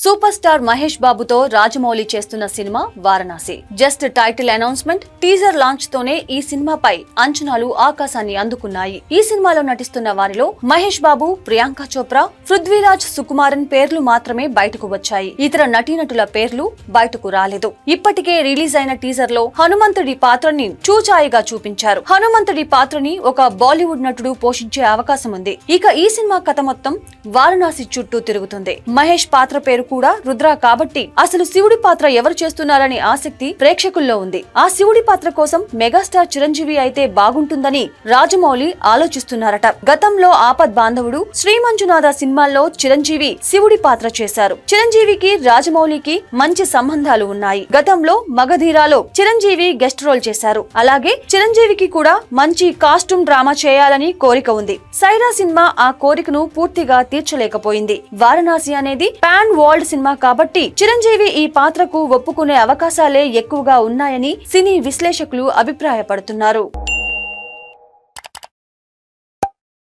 Super star Mahesh బాబుతో రాజమౌళి చేస్తున్న cinema Varanasi. Just title announcement, teaser launch తోనే ఈ సినిమాపై అంచనాలు ఆకాశాన్ని అందుకున్నాయి. ఈ సినిమాలో నటిస్తున్న వారిలో మహేష్ బాబు, ప్రియాంక చోప్రా, పృథ్వీరాజ్ సుకుమారన్ పేర్లు మాత్రమే బయటకు వచ్చాయి. ఇతర నటీనటుల పేర్లు బయటకు రాలేదు. ఇప్పటికే రిలీజ్ అయిన టీజర్ లో హనుమంతుడి పాత్రని చూచాయిగా చూపించారు. హనుమంతుడి పాత్రని ఒక బాలీవుడ్ నటుడు పోషించే అవకాశం ఉంది. ఇక ఈ సినిమా కథ మొత్తం వారణాసి చుట్టూ తిరుగుతుంది. మహేష్ పాత్ర పేరు కూడా రుద్ర కాబట్టి అసలు శివుడి పాత్ర ఎవరు చేస్తున్నారనే ఆసక్తి ప్రేక్షకుల్లో ఉంది. ఆ శివుడి పాత్ర కోసం మెగాస్టార్ చిరంజీవి అయితే బాగుంటుందని రాజమౌళి ఆలోచిస్తున్నారట. గతంలో ఆపద్ బాంధవుడు, శ్రీ మంజునాథ సినిమాల్లో చిరంజీవి శివుడి పాత్ర చేశారు. చిరంజీవికి రాజమౌళికి మంచి సంబంధాలు ఉన్నాయి. గతంలో మగధీరాలో చిరంజీవి గెస్ట్ రోల్ చేశారు. అలాగే చిరంజీవికి కూడా మంచి కాస్ట్యూమ్ డ్రామా చేయాలని కోరిక ఉంది. సైరా సినిమా ఆ కోరికను పూర్తిగా తీర్చలేకపోయింది. వారణాసి అనేది పాన్ వరల్డ్ సినిమా కాబట్టి చిరంజీవి ఈ పాత్రకు ఒప్పుకునే అవకాశాలే ఎక్కువగా ఉన్నాయని సినీ విశ్లేషకులు అభిప్రాయపడుతున్నారు.